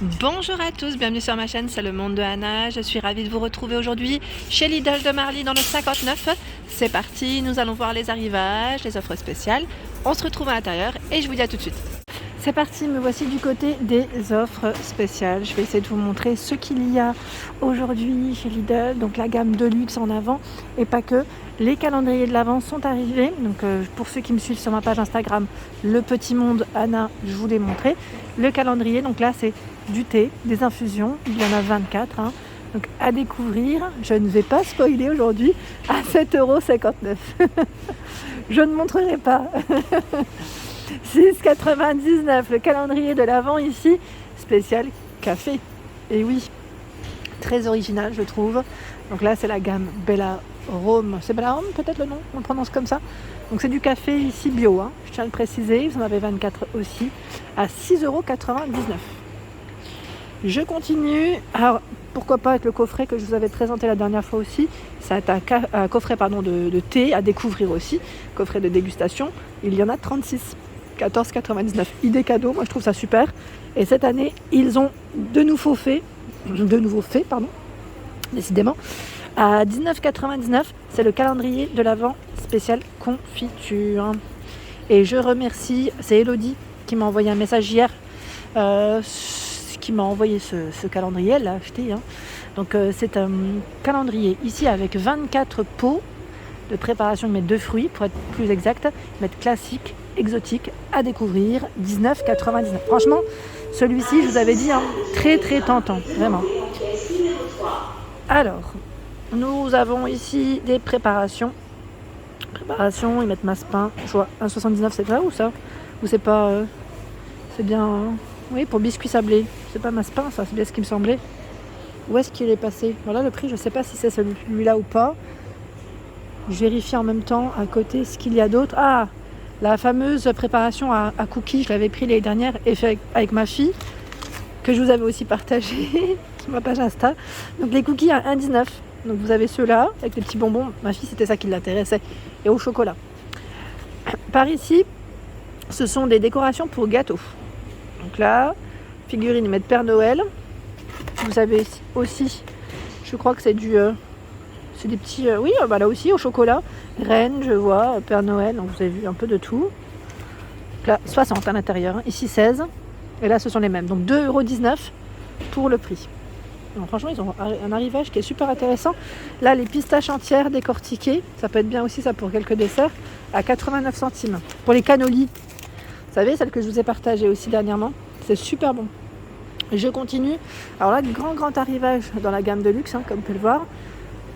Bonjour à tous, bienvenue sur ma chaîne, c'est le monde de Anna. Je suis ravie de vous retrouver aujourd'hui chez Lidl de Marly dans le 59. C'est parti, nous allons voir les arrivages, les offres spéciales. On se retrouve à l'intérieur et je vous dis à tout de suite. C'est parti, me voici du côté des offres spéciales. Je vais essayer de vous montrer ce qu'il y a aujourd'hui chez Lidl. Donc la gamme de luxe en avant et pas que. Les calendriers de l'Avent sont arrivés. Donc pour ceux qui me suivent sur ma page Instagram, le petit monde Anna, je vous l'ai montré. Le calendrier, donc là c'est du thé, des infusions. Il y en a 24. Donc à découvrir. Je ne vais pas spoiler aujourd'hui à 7,59 €. Je ne montrerai pas. 6,99 € le calendrier de l'Avent ici, spécial café. Et oui, très original je trouve. Donc là c'est la gamme Bella Home. C'est Bella Home peut-être le nom, on le prononce comme ça. Donc c'est du café ici bio, je tiens à le préciser. Vous en avez 24 aussi à 6,99 €. Je continue. Alors pourquoi pas avec le coffret que je vous avais présenté la dernière fois aussi. Ça est un coffret de thé à découvrir aussi. Coffret de dégustation. Il y en a 36. 14,99 €. Idée cadeau, moi je trouve ça super. Et cette année, ils ont de nouveau fait, décidément, à 19,99 €. C'est le calendrier de l'Avent spécial confiture. Et je remercie, c'est Elodie qui m'a envoyé un message hier, qui m'a envoyé ce calendrier, elle l'a acheté. Donc c'est un calendrier ici avec 24 pots de préparation de fruits, pour être plus exact, classique, exotique, à découvrir, 19,99 €. Franchement, celui-ci, je vous avais dit, très très tentant, vraiment. Alors, nous avons ici des préparations. Ils mettent masse pain, je vois 1,79 €, c'est vrai ou ça? Ou c'est pas... c'est bien... oui, pour biscuits sablés. C'est pas masse pain, ça, c'est bien ce qui me semblait. Où est-ce qu'il est passé? Voilà le prix, je sais pas si c'est celui-là ou pas. Je vérifie en même temps à côté ce qu'il y a d'autre. Ah, la fameuse préparation à cookies, je l'avais pris l'année dernière et fait avec ma fille, que je vous avais aussi partagé sur ma page Insta. Donc les cookies à 1,19 €. Donc vous avez ceux-là avec les petits bonbons. Ma fille, c'était ça qui l'intéressait. Et au chocolat. Par ici, ce sont des décorations pour gâteaux. Donc là, figurines, ils mettent Père Noël. Vous avez aussi, je crois que c'est c'est des petits, oui, là aussi au chocolat, reine, je vois, Père Noël, donc vous avez vu un peu de tout. Donc là, 60 à l'intérieur, ici 16, et là ce sont les mêmes, donc 2,19 € pour le prix. Donc, franchement, ils ont un arrivage qui est super intéressant. Là, les pistaches entières décortiquées, ça peut être bien aussi ça pour quelques desserts, à 89 centimes. Pour les cannolis, vous savez, celles que je vous ai partagées aussi dernièrement, c'est super bon. Je continue. Alors là, grand arrivage dans la gamme de luxe, comme vous pouvez le voir.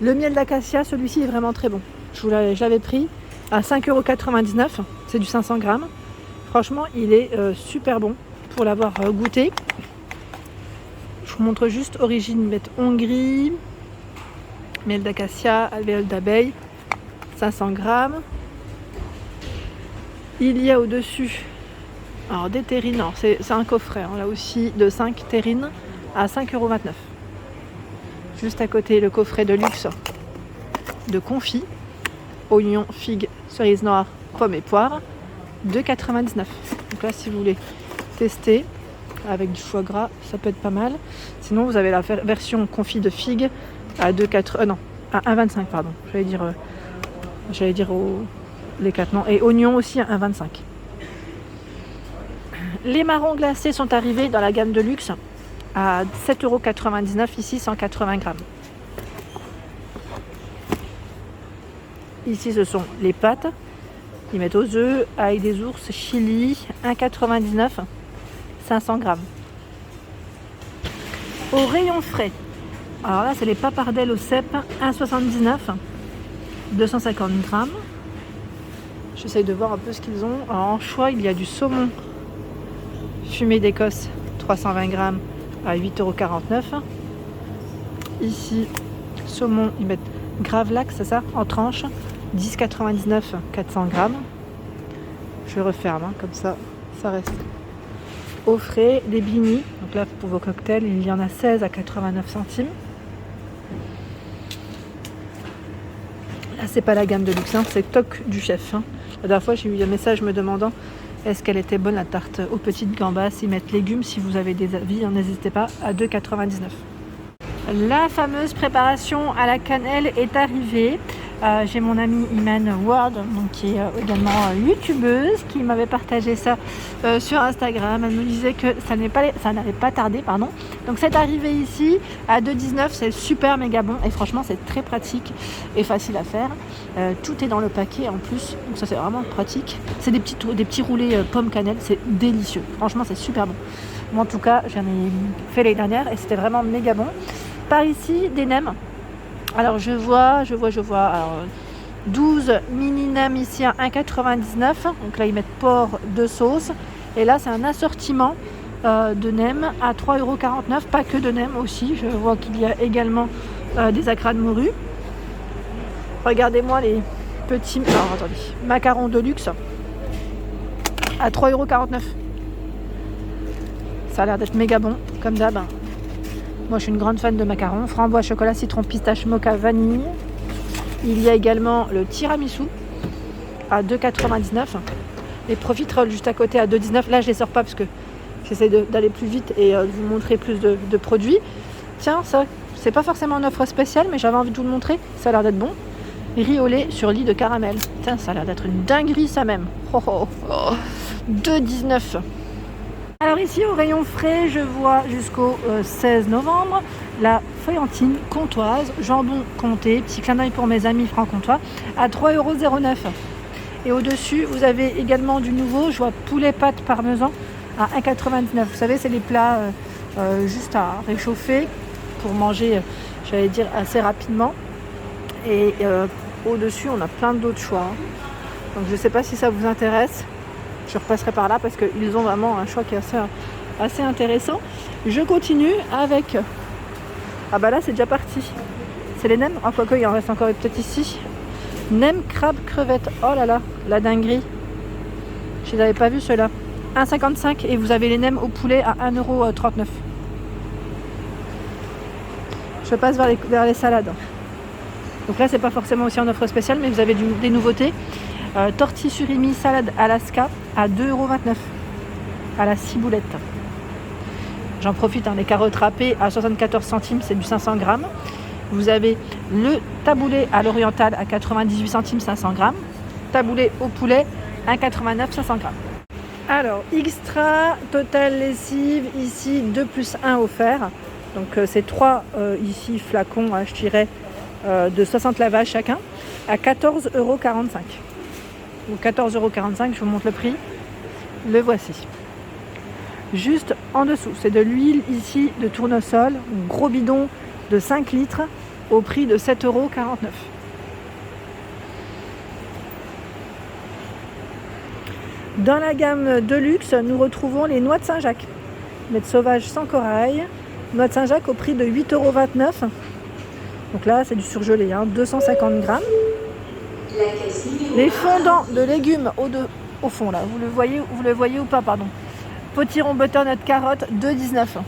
Le miel d'acacia, celui-ci est vraiment très bon. Je l'avais pris à 5,99 €. C'est du 500 grammes. Franchement, il est super bon pour l'avoir goûté. Je vous montre juste origine Hongrie. Miel d'acacia, alvéole d'abeille, 500 grammes. Il y a au-dessus des terrines. C'est un coffret, là aussi, de 5 terrines à 5,29 €. Juste à côté, le coffret de luxe de confit, oignons, figues, cerises noires, pommes et poires, 2,99 €. Donc là, si vous voulez tester avec du foie gras, ça peut être pas mal. Sinon, vous avez la version confit de figues à 1,25 €, pardon. J'allais dire les 4 noms. Et oignons aussi à 1,25 €. Les marrons glacés sont arrivés dans la gamme de luxe à 7,99 € ici, 180 grammes. Ici, ce sont les pâtes. Ils mettent aux œufs, ail des ours, chili, 1,99 €, 500 grammes. Au rayon frais, alors là, c'est les papardelles au cèpe, 1,79 €, 250 grammes. J'essaye de voir un peu ce qu'ils ont. Alors, en choix, il y a du saumon fumé d'Écosse, 320 grammes, à 8,49 €. Ici, saumon, ils mettent Gravlax, c'est ça, en tranches, 10,99 €, 400 grammes. Je referme, comme ça reste au frais. Des blinis, donc là pour vos cocktails, il y en a 16 à 89 centimes. Là, c'est pas la gamme de luxe, c'est Toc du chef. La dernière fois, j'ai eu un message me demandant Est-ce qu'elle était bonne la tarte aux petites gambas? Ils mettent légumes, si vous avez des avis, n'hésitez pas, à 2,99 €. La fameuse préparation à la cannelle est arrivée. J'ai mon amie Iman Ward, donc, qui est également youtubeuse, qui m'avait partagé ça sur Instagram. Elle me disait que ça n'avait pas tardé, pardon. Donc c'est arrivé ici à 2,19 €, c'est super méga bon et franchement c'est très pratique et facile à faire. Tout est dans le paquet en plus, donc ça c'est vraiment pratique. C'est des petits roulés pomme cannelle, c'est délicieux. Franchement c'est super bon. Moi en tout cas j'en ai fait l'année dernière et c'était vraiment méga bon. Par ici des nems. Alors je vois, alors 12 mini nems ici à 1,99 €. Donc là ils mettent porc de sauce. Et là c'est un assortiment de nems à 3,49 €. Pas que de nems aussi. Je vois qu'il y a également des acras de morue. Regardez-moi les petits macarons de luxe à 3,49 €. Ça a l'air d'être méga bon, comme d'hab. Moi je suis une grande fan de macarons. Framboise, chocolat, citron, pistache, mocha, vanille. Il y a également le tiramisu à 2,99 €. Les profiteroles juste à côté à 2,19 €. Là je les sors pas parce que j'essaie d'aller plus vite et de vous montrer plus de produits. Tiens, ça c'est pas forcément une offre spéciale, mais j'avais envie de vous le montrer. Ça a l'air d'être bon. Riz au lait sur lit de caramel. Tiens, ça a l'air d'être une dinguerie ça même. 2,19 €. Alors ici au rayon frais, je vois jusqu'au 16 novembre la feuillantine comtoise, jambon comté, petit clin d'œil pour mes amis franc-comtois, à 3,09 €. Et au-dessus, vous avez également du nouveau, je vois poulet pâte parmesan à 1,99 €. Vous savez, c'est les plats juste à réchauffer pour manger, j'allais dire, assez rapidement. Et au-dessus, on a plein d'autres choix. Donc je ne sais pas si ça vous intéresse. Je repasserai par là parce qu'ils ont vraiment un choix qui est assez intéressant. Je continue avec... Ah bah là c'est déjà parti. C'est les nems. Ah quoique il en reste encore peut-être ici. Nem, crabe, crevette. Oh là là, la dinguerie. Je les avais pas vus ceux-là. 1,55 € et vous avez les nems au poulet à 1,39 €. Je passe vers les salades. Donc là c'est pas forcément aussi en offre spéciale, mais vous avez des nouveautés. Tortilla surimi salade Alaska à 2,29 € à la ciboulette. J'en profite, les carottes râpées à 74 centimes, c'est du 500 grammes. Vous avez le taboulé à l'oriental à 98 centimes, 500 grammes. Taboulé au poulet 1,89 €, 500 grammes. Alors, extra total lessive, ici 2 plus 1 offert. Donc c'est 3 ici flacons, je dirais, de 60 lavages chacun, à 14,45 €. Donc 14,45 €, je vous montre le prix. Le voici. Juste en dessous, c'est de l'huile ici de tournesol, gros bidon de 5 litres au prix de 7,49 €. Dans la gamme de luxe, nous retrouvons les noix de Saint-Jacques. Mettre sauvage sans corail. Noix de Saint-Jacques au prix de 8,29 €. Donc là, c'est du surgelé, 250 grammes. Les fondants de légumes au fond là, vous le voyez ou pas, pardon. Potiron butternut carotte 2,19 €.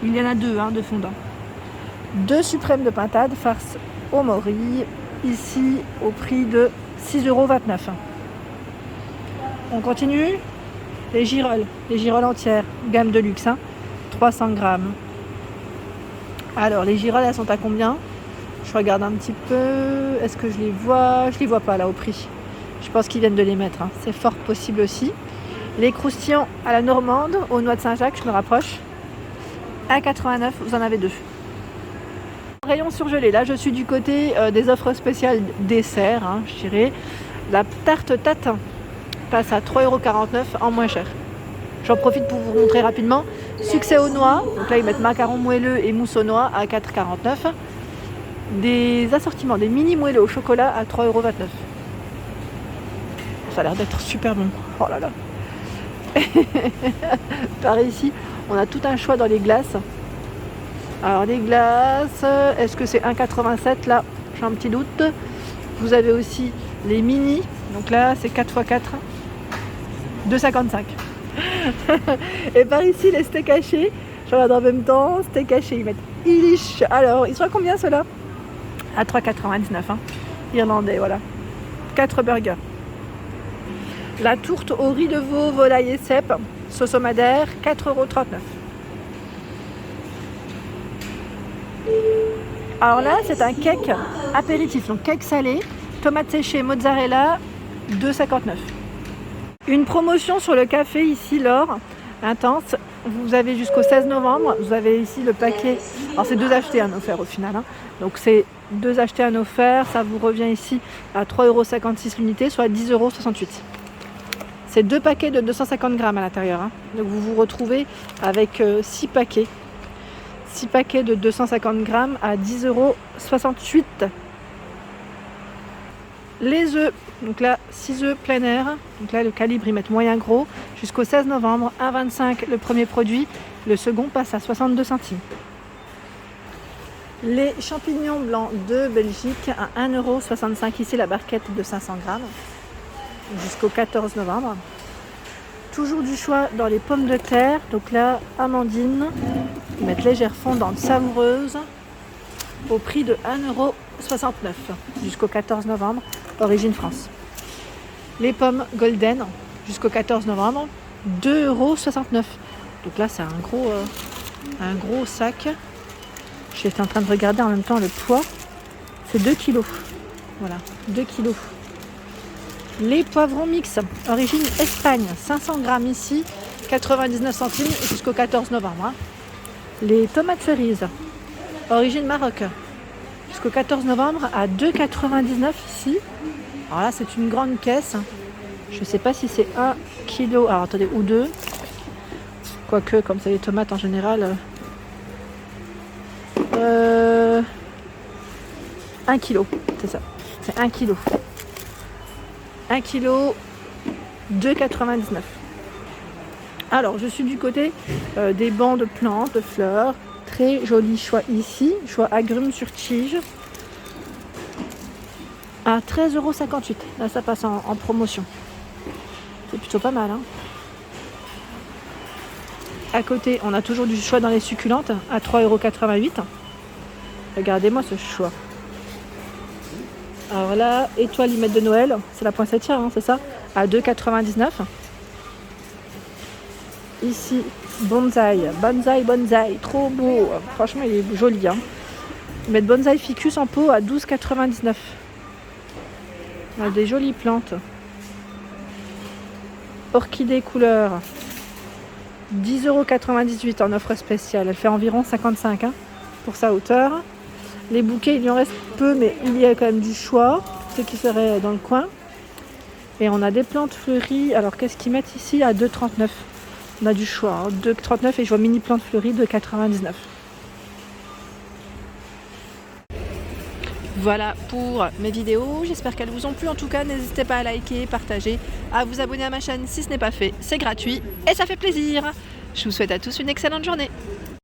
Il y en a deux de fondants. 2 suprêmes de pintade farce au mori, ici au prix de 6,29 €. On continue. Les girolles entières, gamme de luxe, 300 grammes. Alors les girolles, elles sont à combien? Je regarde un petit peu. Est-ce que je les vois? Je les vois pas là au prix. Je pense qu'ils viennent de les mettre. C'est fort possible aussi. Les croustillants à la normande, aux noix de Saint-Jacques, je me rapproche. 1,89 €, vous en avez 2. Rayon surgelé. Là, je suis du côté des offres spéciales dessert, je dirais. La tarte tatin passe à 3,49 € en moins cher. J'en profite pour vous montrer rapidement. Succès aux noix. Donc là, ils mettent macarons moelleux et mousse aux noix à 4,49 €. Des assortiments, des mini moelleux au chocolat à 3,29 €. Ça a l'air d'être super bon. Oh là là. Par ici, on a tout un choix dans les glaces. Alors les glaces, est-ce que c'est 1,87 € là? J'ai un petit doute. Vous avez aussi les mini. Donc là, c'est 4x4. 2,55 €. Et par ici, les steaks hachés. Je regarde en même temps. Steak haché, ils mettent Ilish. Alors, ils sont à combien ceux-là? À 3,99 €. Irlandais, voilà. 4 burgers. La tourte au riz de veau, volaille et cèpe, sauce au madère, 4,39 €. Alors là, c'est un cake apéritif, donc cake salé, tomates séchées, mozzarella, 2,59 €. Une promotion sur le café ici, l'or intense. Vous avez jusqu'au 16 novembre. Vous avez ici le paquet. Alors c'est 2 achetés, un offert au final. Donc c'est 2 achetés, un offert. Ça vous revient ici à 3,56 € l'unité, soit 10,68 €. C'est 2 paquets de 250 grammes à l'intérieur. Donc vous vous retrouvez avec 6 paquets. 6 paquets de 250 grammes à 10,68 €. Les œufs, donc là 6 œufs plein air, donc là le calibre ils mettent moyen gros, jusqu'au 16 novembre, 1,25 € le premier produit, le second passe à 62 centimes. Les champignons blancs de Belgique à 1,65 € ici la barquette de 500 grammes, jusqu'au 14 novembre. Toujours du choix dans les pommes de terre, donc là amandine, ils mettent légère fondante savoureuse, au prix de 1,69 € jusqu'au 14 novembre, origine France. Les pommes golden jusqu'au 14 novembre, 2,69 €. Donc là c'est un gros sac. J'étais en train de regarder en même temps le poids. C'est 2 kg. Voilà, 2 kg. Les poivrons mix, origine Espagne, 500 grammes ici, 99 centimes jusqu'au 14 novembre. Les tomates cerises, origine Maroc, jusqu'au 14 novembre à 2,99 € ici. Alors là c'est une grande caisse. Je ne sais pas si c'est 1 kg, alors attendez, ou 2. Quoique, comme c'est les tomates en général, 1 kg, c'est ça. C'est 1 kg. 1 kg, 2,99 €. Alors je suis du côté des bancs de plantes, de fleurs. Très joli choix ici. Choix agrumes sur tige. À 13,58 €. Là ça passe en promotion. C'est plutôt pas mal. À côté, on a toujours du choix dans les succulentes à 3,88 €. Regardez-moi ce choix. Alors là, étoile limette de Noël, c'est la poinsettière, c'est ça, à 2,99 €. Ici, bonsaï, trop beau. Franchement, il est joli. Ils mettent bonsaï ficus en pot à 12,99 €. On a des jolies plantes. Orchidée couleur, 10,98 € en offre spéciale. Elle fait environ 55 pour sa hauteur. Les bouquets, il y en reste peu, mais il y a quand même du choix. Ceux qui seraient dans le coin. Et on a des plantes fleuries. Alors qu'est-ce qu'ils mettent ici à 2,39 €? On a du choix. 2,39 € et je vois mini plantes fleuries de 99 €. Voilà pour mes vidéos, j'espère qu'elles vous ont plu. En tout cas, n'hésitez pas à liker, partager, à vous abonner à ma chaîne si ce n'est pas fait. C'est gratuit et ça fait plaisir. Je vous souhaite à tous une excellente journée.